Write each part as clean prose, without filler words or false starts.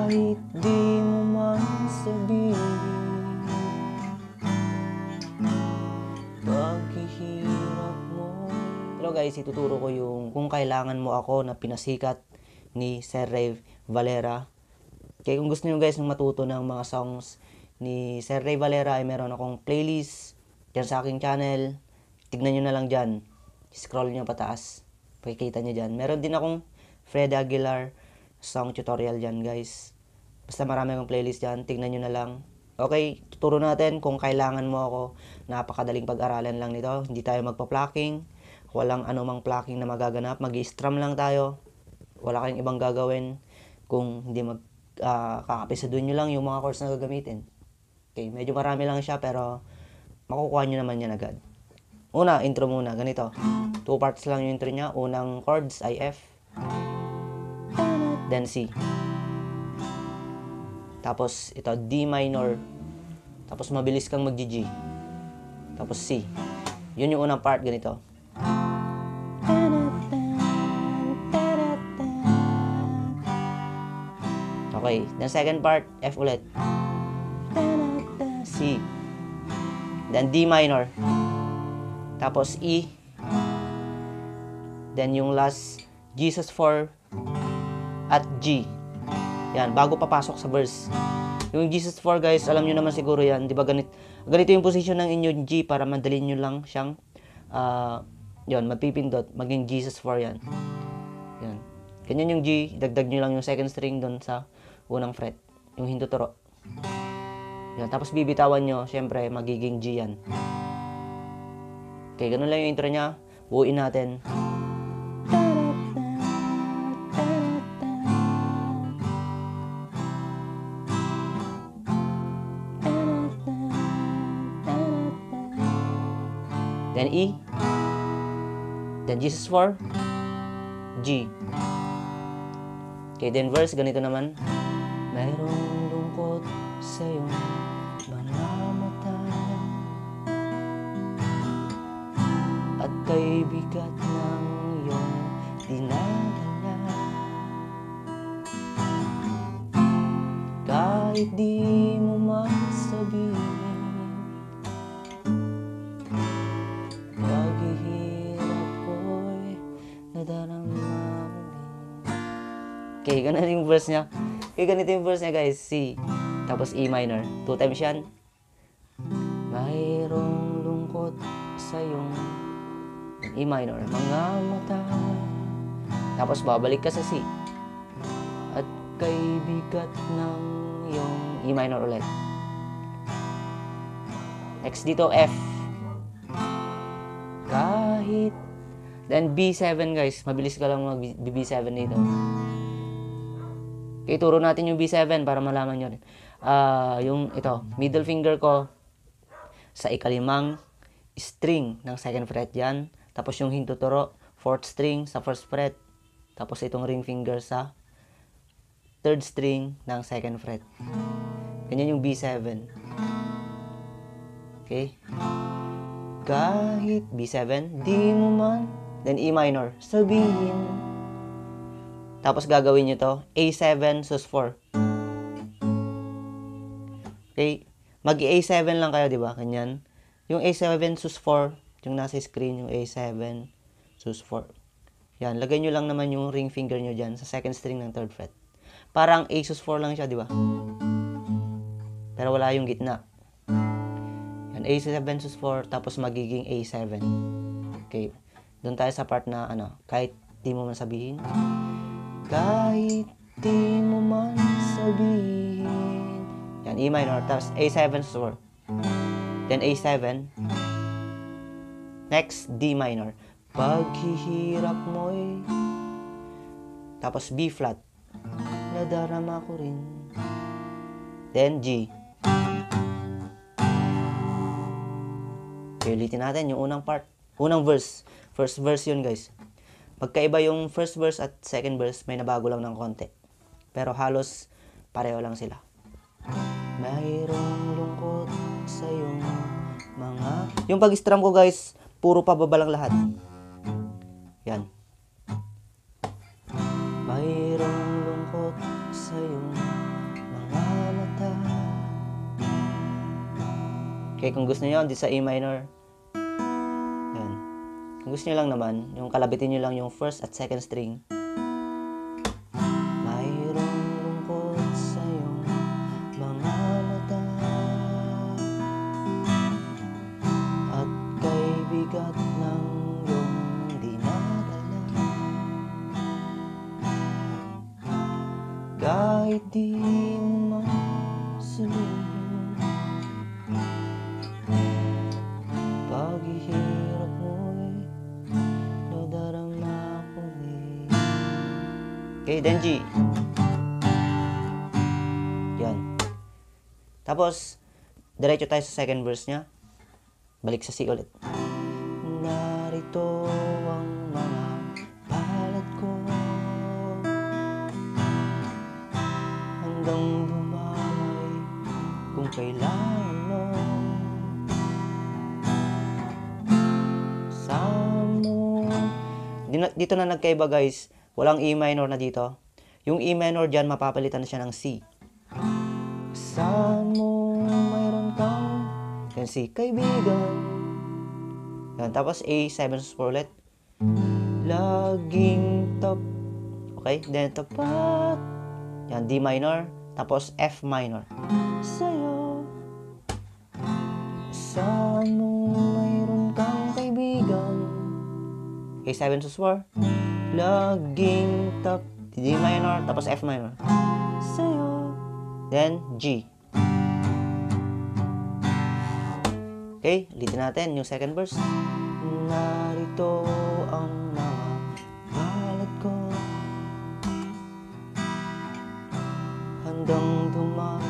Kahit di mo man sabihin, paghihirap mo. Hello guys, ituturo ko yung Kung Kailangan Mo Ako na pinasikat ni Sir Ray Valera. Kaya kung gusto niyo guys ng matuto ng mga songs ni Sir Ray Valera, ay meron akong playlist dyan sa aking channel. Tignan nyo na lang dyan. Scroll nyo pataas. Pakikita nyo dyan. Meron din akong Fred Aguilar song tutorial dyan guys. Basta marami akong playlist dyan. Tignan nyo na lang. Okay, tuturo natin Kung Kailangan Mo Ako. Napakadaling pag-aralan lang nito. Hindi tayo magpa-plucking. Walang anumang plucking na magaganap. Mag-strum lang tayo. Wala kayong ibang gagawin. Kung hindi kakapisaduhin nyo lang yung mga chords na gagamitin. Okay, medyo marami lang siya pero makukuha nyo naman yan agad. Una, intro muna. Ganito. 2 parts lang yung intro niya. Unang chords ay F. Then C. Tapos ito D minor. Tapos mabilis kang mag-G. Tapos C. Yun yung unang part, ganito. Okay, then second part F ulit. C. Then D minor. Tapos E. Then yung last Jesus 4 at G. Yan, bago papasok sa verse. Yung Jesus 4 guys, alam nyo naman siguro yan. Di ba ganito yung position ng inyong G para madali nyo lang siyang yun, magpipindot. Maging Jesus 4 yan. Yan. Ganyan yung G. Dagdag nyo lang yung second string doon sa unang fret. Yung hinduturo. Yan. Tapos bibitawan nyo, syempre magiging G yan. Okay, ganun lang yung intro niya. Buuin natin. Then E. Then Jesus 4. G. Okay, then verse, ganito naman. Mayroong lungkot sa iyong mga mata at kay bigat ng iyong dinadala. Kahit di mo man sabihin, paghihirap ko'y nadarama rin. Okay, ganito yung verse niya. Okay, ganito yung verse niya guys. C. Tapos E minor. 2 times yan. Mayroong lungkot sa iyong E minor. Mga mata. Tapos babalik ka sa C. At kay bigat ng iyong E minor ulit. Next dito F. Kahit. Then B7 guys. Mabilis ka lang mag-B7 dito. Okay, turo natin yung B7 para malaman nyo rin. Yung ito, middle finger ko sa ikalimang string ng second fret yan. Tapos yung hintuturo, fourth string sa first fret. Tapos itong ring finger sa third string ng second fret. Ganyan yung B7. Okay. Kahit B7, di mo man. Then E minor, sabihin. Tapos gagawin nyo to, A7 sus 4. Okay, mag-A7 lang kayo, di ba? Ganyan. Yung A7 sus 4, yung nasa screen, yung A7 sus 4. Yan, lagay nyo lang naman yung ring finger nyo dyan sa second string ng third fret. Parang A sus 4 lang siya, di ba? Pero wala yung gitna. Yan, A7 sus 4, tapos magiging A7. Okay, doon tayo sa part na, kahit di mo man sabihin. Kahit di mo man sabihin. Yan, E minor. Tapos A7 sus 4. Then A7. Next, D minor. Paghihirap mo'y. Tapos B flat. Nadarama ko rin. Then G. Okay, ulitin natin yung unang part. Unang verse. First verse yun guys. Magkaiba yung first verse at second verse, may nabago lang ng konti. Pero halos pareho lang sila. Mayroong lungkot sa iyong mga... Yung pag-strum ko guys, puro pababa lang lahat. Yan. Mayroong lungkot sa iyong mga mata. Okay, kung gusto niyo di sa A minor. Yan. Kung gusto niyo lang naman, yung kalabitin niyo lang yung first at second string. Mayroong lungkot sa iyong mga mata at kay bigat ng iyong dinadala. Kahit di mo masaluhin paghihirap mo'y nadarama ko eh. Okay, then G. Yan. Tapos, diretso tayo sa second verse niya. Balik sa C ulit. Narito ang mga palad ko hanggang dumamay kung kailangan mo. Dito na nagkaiba guys, walang E minor na dito. Yung E minor dyan, mapapalitan na siya ng C. Saan mo mayroon kang yan C, kaibigan. Yan, tapos A, 7 sus 4 ulit. Laging okay, then tapat. Yan, D minor, tapos F minor. Sa'yo, saan mo mayroon kang kaibigan. Okay, 7 sus 4. Laging D minor, tapos F minor. Sa'yo. Then, G. Okay, ulitin natin yung second verse. Narito ang mga palad ko handang dumaan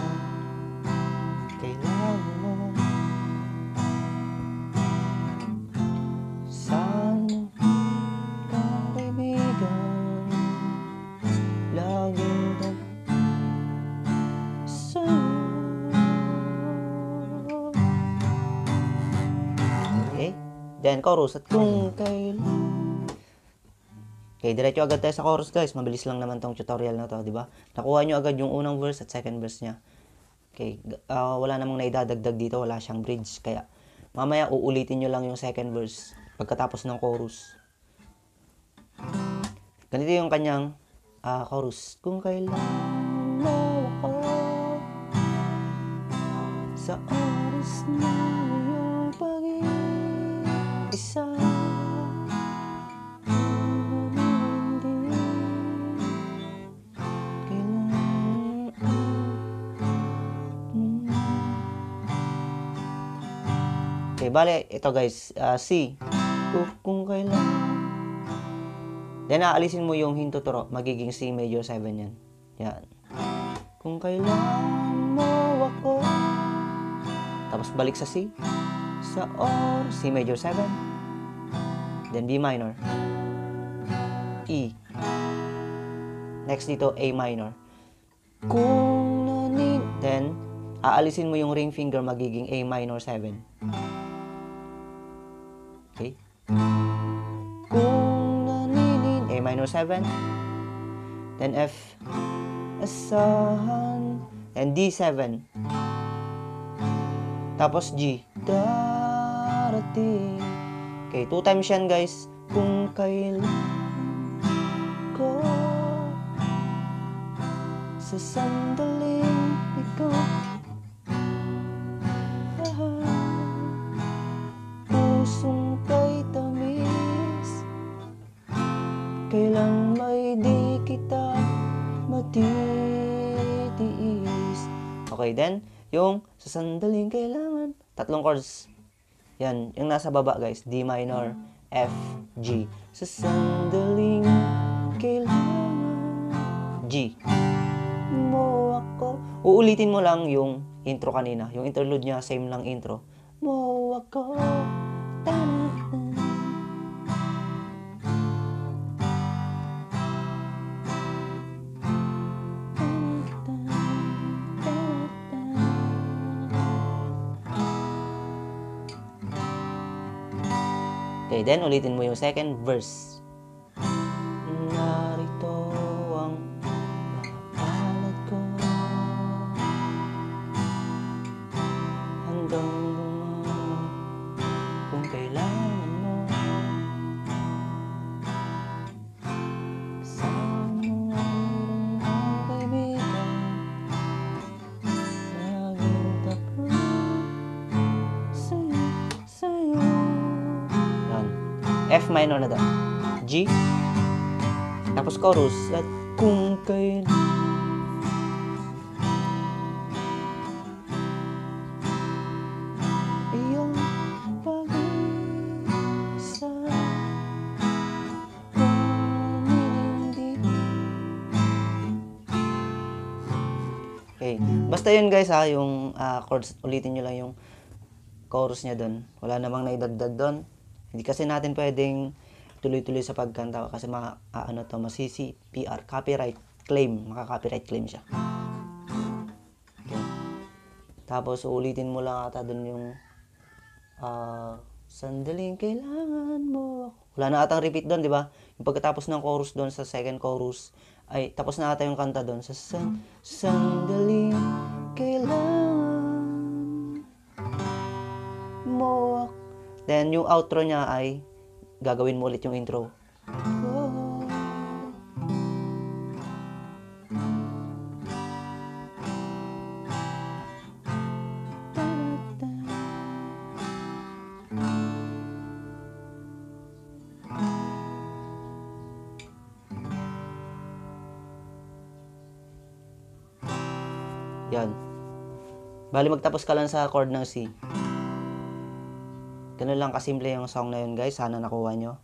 kailangan mo. Saan mo kaibigan laging sa'yo. Okay, then chorus at kung kailan. Okay, diretso agad tayo sa chorus guys. Mabilis lang naman tong tutorial na to, di ba? Nakuha nyo agad yung unang verse at second verse niya. Okay, wala namang naidadagdag dito, wala siyang bridge. Kaya mamaya uulitin nyo lang yung second verse pagkatapos ng chorus. Ganito yung kanyang chorus. Kung kailan mo ako sa oras na iyong pag-iisa, okay, bale, ito guys, C. Kung kailan. Then, aalisin mo yung hintuturo. Magiging C major 7 yan. Yan. Kung kailan mo ako. Tapos, balik sa C. Sa or, C major 7. Then, B minor. E. Next dito, A minor. Kung then, aalisin mo yung ring finger. Magiging A minor 7. Okay. Kung naninin, A minor 7. Then F, asahan, and D7. Tapos G, darating. Okay, 2 times yan guys. Kung kailan ko sa sandaling ikaw pusong kay tamis, kailang may di kita matitiis. Okay, then, yung sa sandaling kailangan, tatlong chords. Yan, yung nasa baba guys, D minor, F, G. Sa sandaling kailangan, G. Mo ako. Uulitin mo lang yung intro kanina. Yung interlude niya, same lang intro. Mo ako. Okay, then ulitin mo yung second verse. Narito ang mga palad ko F minor na doon. G. Tapos chorus. At kung kailan iyong pag-isa pumilindi. Okay. Basta yun guys ha, yung chords, ulitin nyo lang yung chorus niya doon. Wala namang naidagdag doon. Hindi kasi natin pwedeng tuloy-tuloy sa pagkanta kasi masisi PR, copyright claim, maka-copyright claim siya. Okay. Tapos ulitin mo lang ata doon yung sandaling kailangan mo. Wala na atang repeat doon, di ba? Yung pagkatapos ng chorus doon sa second chorus, ay tapos na ata yung kanta doon sa sandaling kailangan mo. Then yung outro niya ay gagawin mo ulit yung intro. Yan. Bali magtapos ka lang sa chord ng C. Ganun lang kasimple yung song na yun guys. Sana nakuha nyo.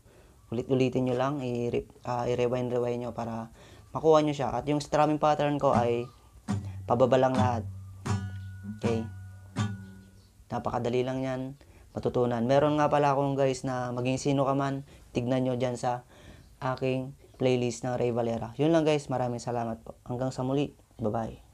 Ulit-ulitin nyo lang. I-rewind nyo para makuha nyo siya. At yung strumming pattern ko ay pababa lang lahat. Okay. Napakadali lang yan matutunan. Meron nga pala akong guys na maging sino ka man. Tignan nyo dyan sa aking playlist ng Rey Valera. Yun lang guys. Maraming salamat po. Hanggang sa muli. Bye-bye.